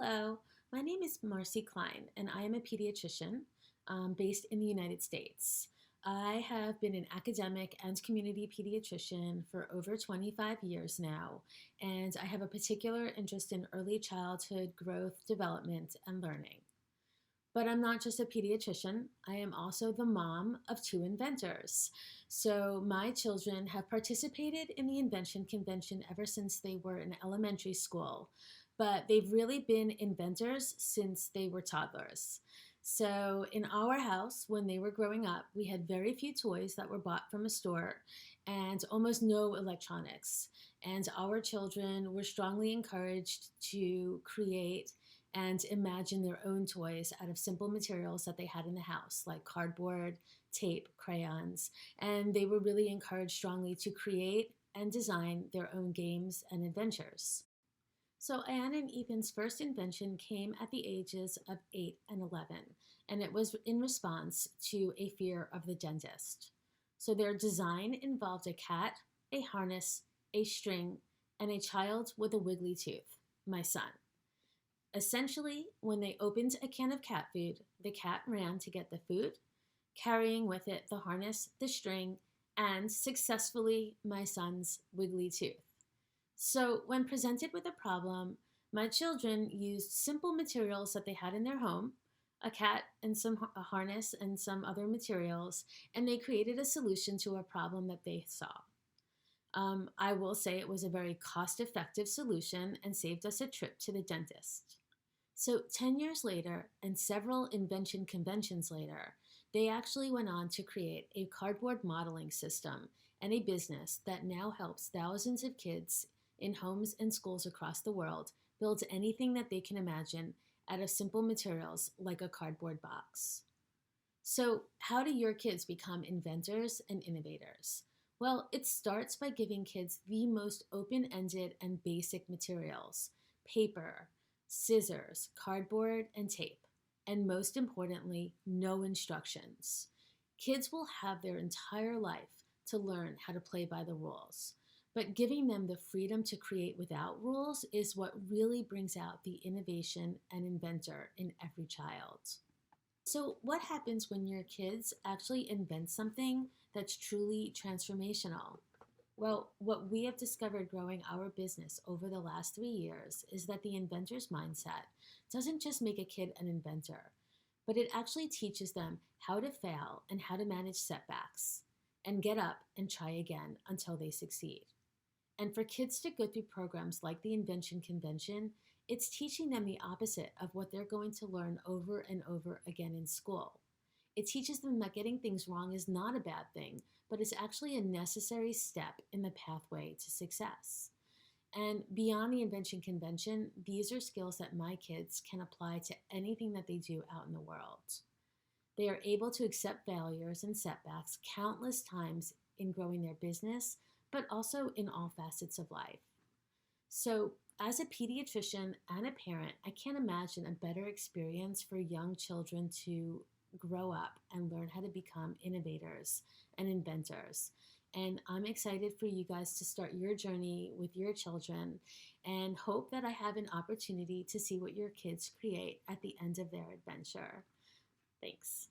Hello, my name is Marcy Klein, and I am a pediatrician based in the United States. I have been an academic and community pediatrician for over 25 years now, and I have a particular interest in early childhood growth, development, and learning. But I'm not just a pediatrician, I am also the mom of two inventors. So my children have participated in the Invention Convention ever since they were in elementary school, but they've really been inventors since they were toddlers. So in our house, when they were growing up, we had very few toys that were bought from a store and almost no electronics. And our children were strongly encouraged to create and imagine their own toys out of simple materials that they had in the house, like cardboard, tape, crayons. And they were really encouraged strongly to create and design their own games and adventures. So Anne and Ethan's first invention came at the ages of 8 and 11, and it was in response to a fear of the dentist. So their design involved a cat, a harness, a string, and a child with a wiggly tooth, my son. Essentially, when they opened a can of cat food, the cat ran to get the food, carrying with it the harness, the string, and successfully my son's wiggly tooth. So when presented with a problem, my children used simple materials that they had in their home, a cat and a harness and some other materials, and they created a solution to a problem that they saw. I will say it was a very cost-effective solution and saved us a trip to the dentist. So 10 years later, and several invention conventions later, they actually went on to create a cardboard modeling system and a business that now helps thousands of kids in homes and schools across the world build anything that they can imagine out of simple materials like a cardboard box. So how do your kids become inventors and innovators? Well, it starts by giving kids the most open-ended and basic materials: paper, scissors, cardboard, and tape. And most importantly, no instructions. Kids will have their entire life to learn how to play by the rules. But giving them the freedom to create without rules is what really brings out the innovation and inventor in every child. So what happens when your kids actually invent something that's truly transformational? Well, what we have discovered growing our business over the last 3 years is that the inventor's mindset doesn't just make a kid an inventor, but it actually teaches them how to fail and how to manage setbacks and get up and try again until they succeed. And for kids to go through programs like the Invention Convention, it's teaching them the opposite of what they're going to learn over and over again in school. It teaches them that getting things wrong is not a bad thing, but it's actually a necessary step in the pathway to success. And beyond the Invention Convention, these are skills that my kids can apply to anything that they do out in the world. They are able to accept failures and setbacks countless times in growing their business, but also in all facets of life. So as a pediatrician and a parent, I can't imagine a better experience for young children to grow up and learn how to become innovators and inventors. And I'm excited for you guys to start your journey with your children and hope that I have an opportunity to see what your kids create at the end of their adventure. Thanks.